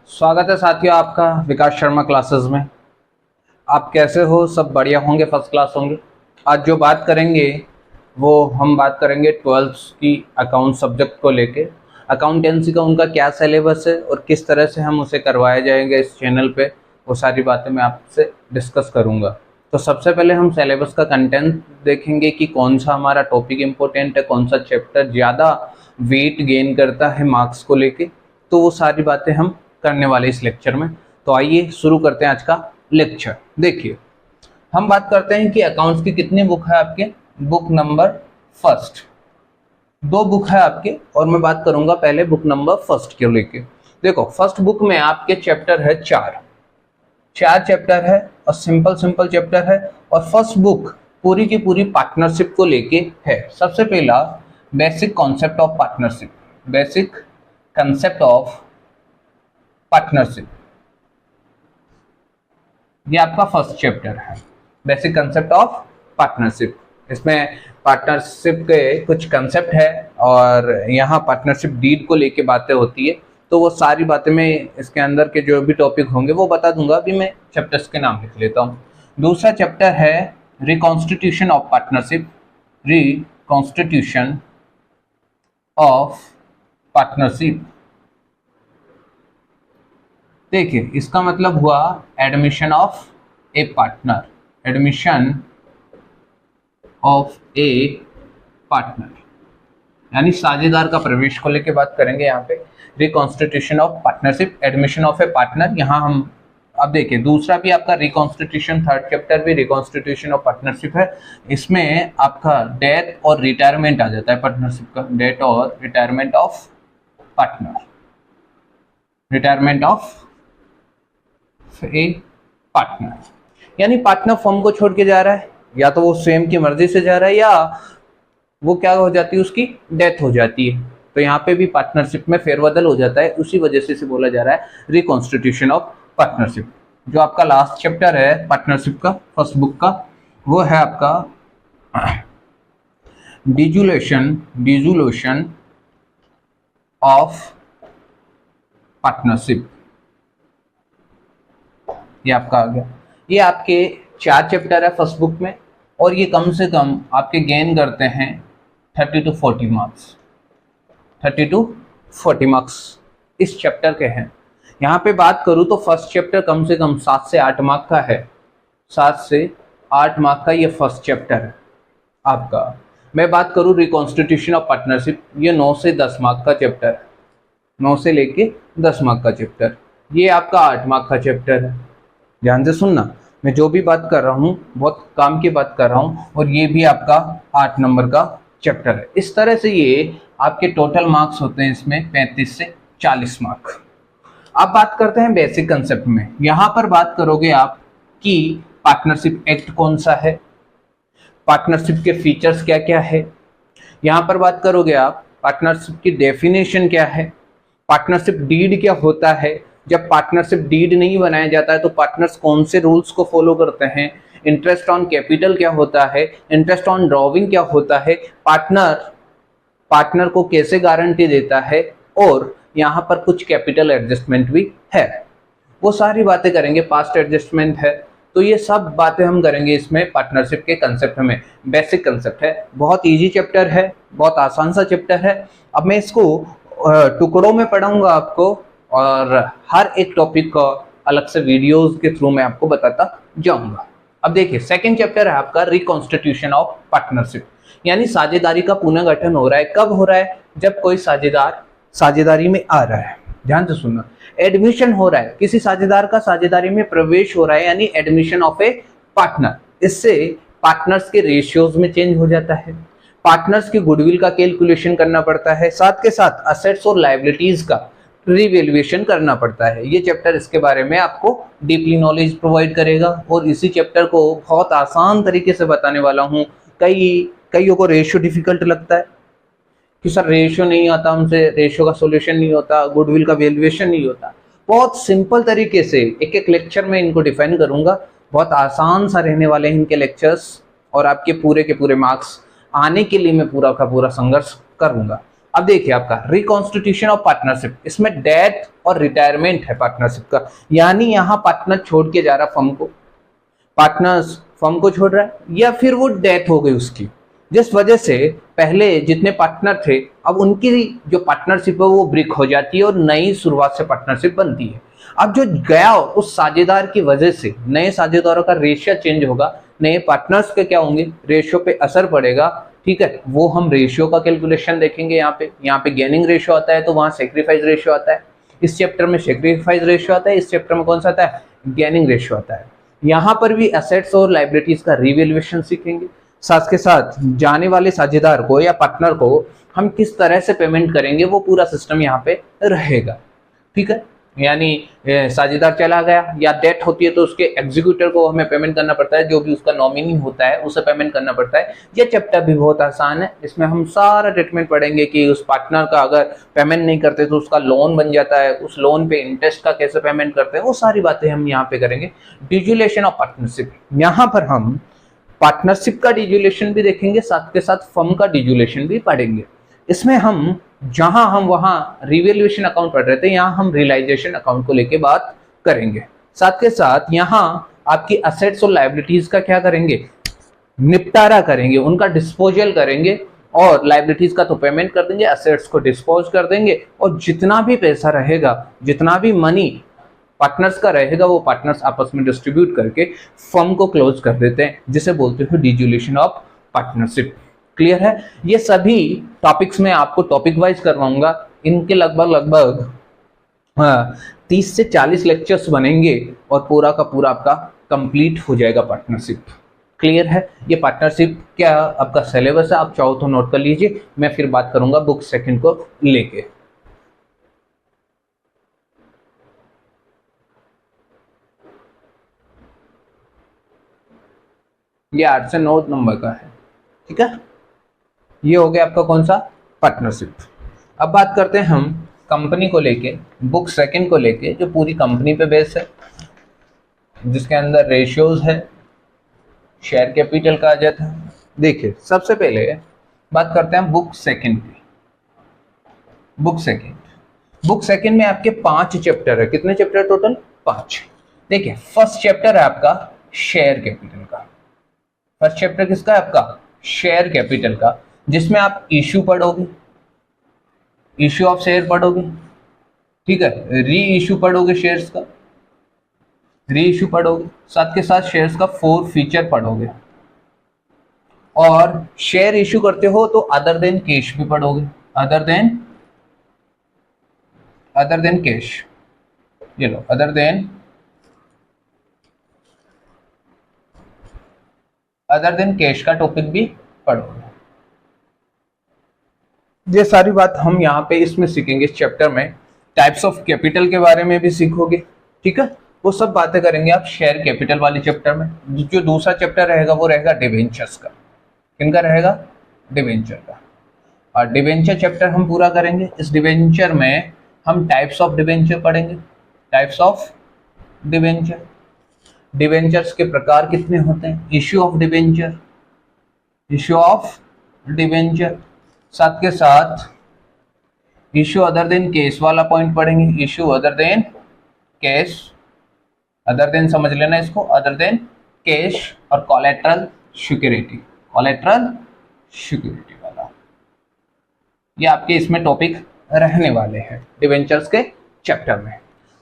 स्वागत है साथियों आपका विकास शर्मा क्लासेस में। आप कैसे हो? सब बढ़िया होंगे, फर्स्ट क्लास होंगे। आज जो बात करेंगे वो हम बात करेंगे 12th की अकाउंट सब्जेक्ट को लेके। अकाउंटेंसी का उनका क्या सिलेबस है और किस तरह से हम उसे करवाए जाएंगे इस चैनल पे, वो सारी बातें मैं आपसे डिस्कस करूँगा। तो सबसे पहले हम सिलेबस का कंटेंट देखेंगे कि कौन सा हमारा टॉपिक इम्पोर्टेंट है, कौन सा चैप्टर ज़्यादा वेट गेन करता है मार्क्स को लेके। तो वो सारी बातें हम करने वाले इस लेक्चर में। तो आइए शुरू करते हैं आज का लेक्चर। देखिए, हम बात करते हैं कि अकाउंट्स की कितनी बुक है आपके। बुक नंबर फर्स्ट, 2 बुक है आपके, और मैं बात करूंगा पहले बुक नंबर फर्स्ट के लेके। देखो, फर्स्ट बुक में आपके चैप्टर है 4 चैप्टर है और सिंपल चैप्टर है। और फर्स्ट बुक पूरी की पूरी पार्टनरशिप को लेके है। सबसे पहला basic concept of partnership, basic concept of partnership, ये आपका फर्स्ट चैप्टर है, बेसिक कंसेप्ट ऑफ पार्टनरशिप। इसमें पार्टनरशिप के कुछ कंसेप्ट है और यहाँ पार्टनरशिप डीड को लेके बातें होती है। तो वो सारी बातें मैं इसके अंदर के जो भी टॉपिक होंगे वो बता दूंगा। अभी मैं चैप्टर्स के नाम लिख लेता हूँ। दूसरा चैप्टर है reconstitution of partnership, reconstitution of partnership. देखिए, इसका मतलब हुआ admission of A partner, admission of A partner, यानी साझेदार का प्रवेश को लेके बात करेंगे यहाँ पे। Reconstitution of partnership, admission of A partner. यहाँ हम अब देखिए, दूसरा भी आपका रिकॉन्स्टिट्यूशन, थर्ड चैप्टर भी रिकॉन्स्टिट्यूशन ऑफ पार्टनरशिप है। इसमें आपका डेथ और रिटायरमेंट आ जाता है पार्टनरशिप का, डेथ और retirement of partner, retirement of A partner. यानी पार्टनर फर्म को छोड़ के जा रहा है, या तो वो स्वयं की मर्जी से जा रहा है, या वो क्या हो जाती है, उसकी डेथ हो जाती है। तो यहाँ पे भी पार्टनरशिप में फेरबदल हो जाता है, उसी वजह से इसे बोला जा रहा है रिकॉन्स्टिट्यूशन ऑफ पार्टनरशिप। जो आपका लास्ट चैप्टर है पार्टनरशिप का, फर्स्ट बुक का, वो है आपका डिसोल्यूशन ऑफ पार्टनरशिप। ये आपका आ गया। ये आपके 4 चैप्टर है फर्स्ट बुक में, और ये कम से कम आपके गेन करते हैं 30 to 40 मार्क्स, 30 to 40 मार्क्स इस चैप्टर के हैं। यहाँ पे बात करूँ तो फर्स्ट चैप्टर कम से कम 7 से 8 मार्क का है, 7 से 8 मार्क का ये फर्स्ट चैप्टर है आपका। मैं बात करूँ रिकॉन्स्टिट्यूशन ऑफ पार्टनरशिप, ये 9 से 10 मार्क का चैप्टर है, 9 से लेके 10 मार्क का चैप्टर। ये आपका 8 मार्क का चैप्टर है। ध्यान से सुनना, मैं जो भी बात कर रहा हूँ बहुत काम की बात कर रहा हूँ। और ये भी आपका 8 नंबर का चैप्टर है। इस तरह से ये आपके टोटल मार्क्स होते हैं इसमें 35 से 40 मार्क। अब बात करते हैं बेसिक कंसेप्ट में। यहाँ पर बात करोगे आप कि पार्टनरशिप एक्ट कौन सा है, पार्टनरशिप के फीचर्स क्या क्या है। यहाँ पर बात करोगे आप पार्टनरशिप की डेफिनेशन क्या है, पार्टनरशिप डीड क्या होता है, जब पार्टनरशिप डीड नहीं बनाया जाता है तो पार्टनर्स कौन से रूल्स को फॉलो करते हैं, इंटरेस्ट ऑन कैपिटल क्या होता है, इंटरेस्ट ऑन ड्रॉविंग क्या होता है, पार्टनर को कैसे गारंटी देता है, और यहाँ पर कुछ कैपिटल एडजस्टमेंट भी है। वो सारी बातें करेंगे, पास्ट एडजस्टमेंट है। तो ये सब बातें हम करेंगे इसमें पार्टनरशिप के कंसेप्ट में। बेसिक कंसेप्ट है, बहुत इजी चैप्टर है, बहुत आसान सा चैप्टर है। अब मैं इसको टुकड़ों में पढ़ाऊंगा आपको, और हर एक टॉपिक का अलग से वीडियोस के थ्रू मैं आपको बताता जाऊंगा। अब देखिए, सेकंड चैप्टर है आपका रिकॉन्स्टिट्यूशन ऑफ पार्टनरशिप, यानी साझेदारी का पुनर्गठन हो रहा है। कब हो रहा है? जब कोई साझेदार साझेदारी में आ रहा है। ध्यान से सुनना, एडमिशन हो रहा है, किसी साझेदार का साझेदारी में प्रवेश हो रहा है, यानी एडमिशन ऑफ ए पार्टनर। इससे पार्टनर्स के रेशियोज में चेंज हो जाता है, पार्टनर्स की गुडविल का कैलकुलेशन करना पड़ता है, साथ के साथ असेट्स और लायबिलिटीज का रिवैल्यूएशन करना पड़ता है। ये चैप्टर इसके बारे में आपको डीपली नॉलेज प्रोवाइड करेगा, और इसी चैप्टर को बहुत आसान तरीके से बताने वाला हूँ। कईयों को रेशियो डिफिकल्ट लगता है कि सर रेशियो नहीं आता हमसे, रेशियो का सॉल्यूशन नहीं होता, गुडविल का वैल्यूएशन नहीं होता। बहुत सिंपल तरीके से एक एक लेक्चर में इनको डिफाइन करूंगा। बहुत आसान सा रहने वाले हैं इनके लेक्चर्स, और आपके पूरे के पूरे मार्क्स आने के लिए मैं पूरा का पूरा संघर्ष करूंगा। अब देखिए आपका रिकॉन्स्टिट्यूशन ऑफ पार्टनरशिप, इसमें डेथ और रिटायरमेंट है पार्टनरशिप का, यानी यहाँ पार्टनर छोड़ के जा रहा फर्म को, पार्टनर्स फर्म को छोड़ रहा है या फिर वो डेथ हो गई उसकी, जिस वजह से पहले जितने पार्टनर थे अब उनकी जो पार्टनरशिप है वो ब्रेक हो जाती है और नई शुरुआत से पार्टनरशिप बनती है। अब जो गया उस साझेदार की वजह से नए साझेदारों का रेशियो चेंज होगा, नए पार्टनर्स के क्या होंगे, रेशियो पे असर पड़ेगा। ठीक है, वो हम रेशियो का कैलकुलेशन देखेंगे। यहाँ पे गेनिंग रेशियो आता है तो वहाँ सेक्रीफाइस रेशियो आता है, इस चैप्टर में सेक्रीफाइस रेशियो आता है, इस चैप्टर में कौन सा आता है, गेनिंग रेशियो आता है। यहाँ पर भी एसेट्स और लाइबिलिटीज का रिवैल्यूएशन सीखेंगे, साथ के साथ जाने वाले साझेदार को या पार्टनर को हम किस तरह से पेमेंट करेंगे वो पूरा सिस्टम यहाँ पे रहेगा। ठीक है, यानी साझेदार चला गया या डेथ होती है तो उसके एग्जीक्यूटर को हमें पेमेंट करना पड़ता है, जो भी उसका नॉमिनी होता है उसे पेमेंट करना पड़ता है। ये चैप्टर भी बहुत आसान है, इसमें हम सारा ट्रीटमेंट पढ़ेंगे कि उस पार्टनर का अगर पेमेंट नहीं करते तो उसका लोन बन जाता है, उस लोन पे इंटरेस्ट का कैसे पेमेंट करते हैं, वो सारी बातें हम यहाँ पे करेंगे। डिजुलेशन ऑफ पार्टनरशिप, यहाँ पर हम पार्टनरशिप का डिजुलेशन भी देखेंगे, साथ के साथ फर्म का डिजुलेशन भी पढ़ेंगे। इसमें हम जहां हम वहां रिवैल्यूएशन अकाउंट पढ़ रहे थे, यहाँ हम रियलाइजेशन अकाउंट को लेके बात करेंगे। साथ के साथ यहाँ आपकी असेट्स और लायबिलिटीज का क्या करेंगे, निपटारा करेंगे, उनका डिस्पोजल करेंगे, और लायबिलिटीज का तो पेमेंट कर देंगे, असेट्स को डिस्पोज कर देंगे, और जितना भी पैसा रहेगा, जितना भी मनी पार्टनर्स का रहेगा, वो पार्टनर्स आपस में डिस्ट्रीब्यूट करके फर्म को क्लोज कर देते हैं, जिसे बोलते हैं डिजुलेशन ऑफ पार्टनरशिप। क्लियर है? ये सभी टॉपिक्स में आपको टॉपिक वाइज करवाऊंगा, इनके लगभग 30 से 40 लेक्चर्स बनेंगे और पूरा का पूरा आपका कंप्लीट हो जाएगा पार्टनरशिप। क्लियर है? ये पार्टनरशिप क्या आपका सिलेबस है, आप चाहो तो नोट कर लीजिए, मैं फिर बात करूंगा बुक सेकंड को लेके। ये 8 से 9 नंबर का है। ठीक है, ये हो गया आपका कौन सा, पार्टनरशिप। अब बात करते हैं हम कंपनी को लेके, बुक सेकंड को लेके, जो पूरी कंपनी पे बेस है, जिसके अंदर रेशियोज है, शेयर कैपिटल का आ जाता है। देखिए सबसे पहले बात करते हैं बुक सेकंड की। बुक सेकंड में आपके 5 चैप्टर है। कितने चैप्टर टोटल? 5। देखिए फर्स्ट चैप्टर है आपका शेयर कैपिटल का। फर्स्ट चैप्टर किसका है? आपका शेयर कैपिटल का, जिसमें आप इश्यू पढ़ोगे, इश्यू ऑफ शेयर पढ़ोगे, ठीक है, री इश्यू पढ़ोगे, शेयर्स का री इश्यू पढ़ोगे, साथ के साथ शेयर्स का 4 फीचर पढ़ोगे, और शेयर इश्यू करते हो तो अदर देन कैश भी पढ़ोगे, अदर देन कैश। ये लो, अदर देन कैश का टॉपिक भी पढ़ोगे। ये सारी बात हम यहाँ पे इसमें सीखेंगे, इस चैप्टर में। टाइप्स ऑफ कैपिटल के बारे में भी सीखोगे। ठीक है, वो सब बातें करेंगे आप शेयर कैपिटल वाले चैप्टर में। जो दूसरा चैप्टर रहेगा वो रहेगा डिवेंचर्स का। किनका रहेगा? डिवेंचर का। और डिवेंचर चैप्टर हम पूरा करेंगे। इस डिवेंचर में हम टाइप्स ऑफ डिवेंचर पढ़ेंगे। टाइप्स ऑफ डिवेंचर, डिवेंचर्स के प्रकार कितने होते हैं, इश्यू ऑफ डिवेंचर, साथ के साथ इश्यू अदर देन केस वाला पॉइंट पढ़ेंगे। Issue other than case, other than समझ लेना इसको, अदर देन केस, और कोलेटरल सिक्योरिटी वाला। ये आपके इसमें टॉपिक रहने वाले हैं डिवेंचर्स के चैप्टर में।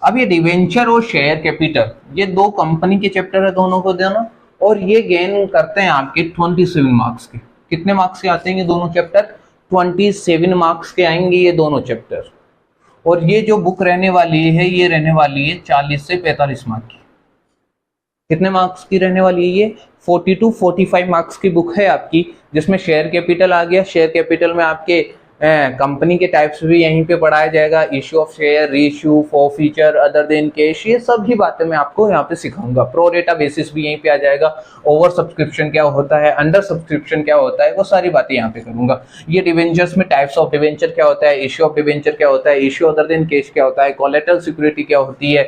अब ये डिवेंचर और शेयर कैपिटल, ये दो कंपनी के चैप्टर है, दोनों को देना, और ये गेन करते हैं आपके 27 मार्क्स के। कितने मार्क्स के आते हैं ये दोनों चैप्टर? 27 मार्क्स के आएंगे ये दोनों चैप्टर। और ये जो बुक रहने वाली है, ये रहने वाली है 40 से 45 मार्क्स की। कितने मार्क्स की रहने वाली है ये? 40 to 45 मार्क्स की बुक है आपकी, जिसमें शेयर कैपिटल आ गया। शेयर कैपिटल में आपके कंपनी के टाइप्स भी यहीं पे पढ़ाया जाएगा। Issue of share, reissue, for feature, other than cash, ये सभी बातें मैं आपको यहाँ पे सिखाऊंगा। प्रो डेटा बेसिस भी यहीं पे आ जाएगा। ओवर सब्सक्रिप्शन क्या होता है, अंडर सब्सक्रिप्शन क्या होता है, वो सारी बातें यहाँ पे करूंगा। ये डिवेंचर्स में टाइप्स ऑफ डिवेंचर क्या होता है, इश्यू ऑफ डिवेंचर क्या होता है, इश्यू अदर देन कैश क्या होता है, कोलेटरल सिक्योरिटी क्या होती है।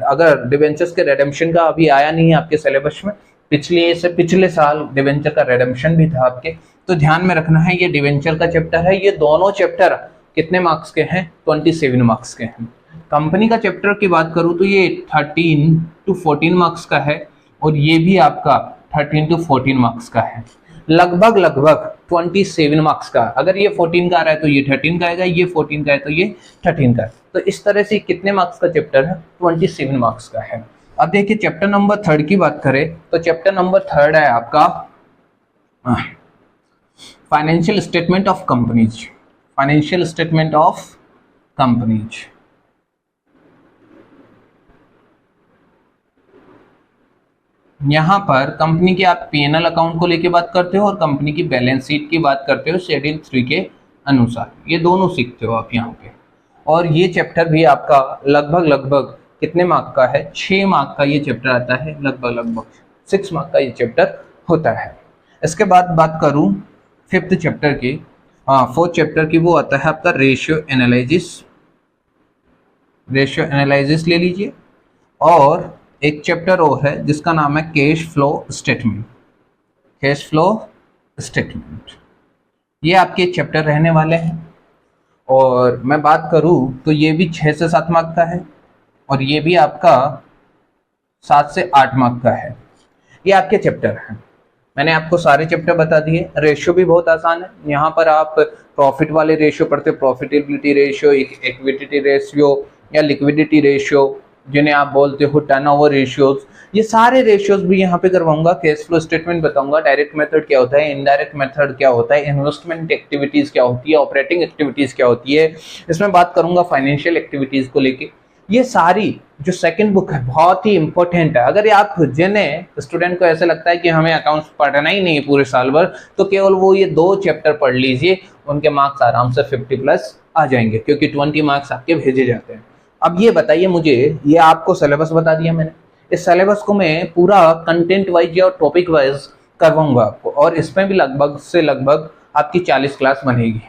अगर डिवेंचर्स के रिडेम्पशन का अभी आया नहीं है आपके सिलेबस में, पिछले साल डिवेंचर का रिडेम्पशन भी था आपके, तो ध्यान में रखना है ये डिवेंचर का चैप्टर है। ये दोनों चैप्टर कितने मार्क्स के हैं? 27 मार्क्स के हैं। कंपनी का चैप्टर की बात करूं तो ये 13 to 14 मार्क्स का है और ये भी आपका 13 to 14 मार्क्स का है। लगभग 27 मार्क्स का। अगर ये 14 का आ रहा है तो ये 13 का आएगा, ये 14 का है तो ये 13 का है। तो इस तरह से कितने मार्क्स का चैप्टर है? 27 मार्क्स का है। अब देखिए चैप्टर नंबर 3 की बात करें तो चैप्टर नंबर 3 है आपका financial statement of companies. Financial statement of companies. यहाँ पर कंपनी के आप P&L अकाउंट को लेके बात करते हो और कंपनी की बैलेंस शीट की बात करते हो शेड्यूल 3 के अनुसार। ये दोनों सीखते हो आप यहाँ पे। और ये चैप्टर भी आपका लगभग कितने मार्क का है? 6 मार्क का ये चैप्टर आता है। लगभग 6 मार्क का ये चैप्टर होता है। इसके बाद बात करूँ 5th चैप्टर की, 4th चैप्टर की, वो आता है आपका रेशियो एनालिसिस। रेशियो एनालिसिस ले लीजिए। और एक चैप्टर वो है जिसका नाम है cash flow statement. Cash flow statement ये आपके चैप्टर रहने वाले हैं। और मैं बात करूं तो ये भी 6 से 7 मार्क का है और ये भी आपका 7 से 8 मार्क का है। ये आपके चैप्टर हैं। मैंने आपको सारे चैप्टर बता दिए। रेशियो भी बहुत आसान है। यहाँ पर आप प्रॉफिट वाले रेशियो पढ़ते हो, प्रॉफिटेबिलिटी रेशियो, इक्विटी रेशियो या लिक्विडिटी रेशियो, जिन्हें आप बोलते हो टर्नओवर रेशियोज। ये सारे रेशियोज भी यहाँ पे करवाऊंगा। कैश फ्लो स्टेटमेंट बताऊंगा, डायरेक्ट मेथड क्या होता है, इनडायरेक्ट मेथड क्या होता है, इन्वेस्टमेंट एक्टिविटीज क्या होती है, ऑपरेटिंग एक्टिविटीज क्या होती है। इसमें बात करूंगा फाइनेंशियल एक्टिविटीज को लेके। ये सारी जो सेकंड बुक है बहुत ही इंपॉर्टेंट है। अगर आप जिन्हें स्टूडेंट को ऐसे लगता है कि हमें अकाउंट्स पढ़ना ही नहीं है पूरे साल भर, तो केवल वो ये 2 चैप्टर पढ़ लीजिए, उनके मार्क्स आराम से 50+ आ जाएंगे, क्योंकि 20 मार्क्स आपके भेजे जाते हैं। अब ये बताइए मुझे, ये आपको सिलेबस बता दिया मैंने। इस सिलेबस को मैं पूरा कंटेंट वाइज या टॉपिक वाइज करवाऊंगा आपको, और इसमें भी लगभग से लगभग आपकी 40 क्लास बनेगी।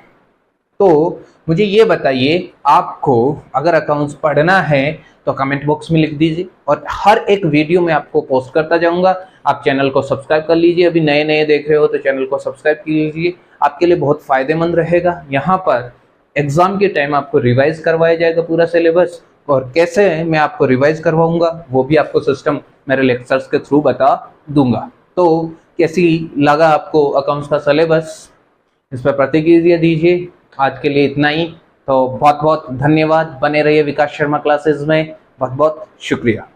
तो मुझे ये बताइए, आपको अगर अकाउंट्स पढ़ना है तो कमेंट बॉक्स में लिख दीजिए, और हर एक वीडियो में आपको पोस्ट करता जाऊंगा। आप चैनल को सब्सक्राइब कर लीजिए। अभी नए नए देख रहे हो तो चैनल को सब्सक्राइब कीजिए, आपके लिए बहुत फायदेमंद रहेगा। यहाँ पर एग्जाम के टाइम आपको रिवाइज करवाया जाएगा पूरा सिलेबस, और कैसे मैं आपको रिवाइज करवाऊंगा वो भी आपको सिस्टम मेरे लेक्चर्स के थ्रू बता दूंगा। तो कैसी लगा आपको अकाउंट्स का सिलेबस, इस पर प्रतिक्रिया दीजिए। आज के लिए इतना ही। तो बहुत बहुत धन्यवाद। बने रहिए विकास शर्मा क्लासेस में। बहुत बहुत शुक्रिया।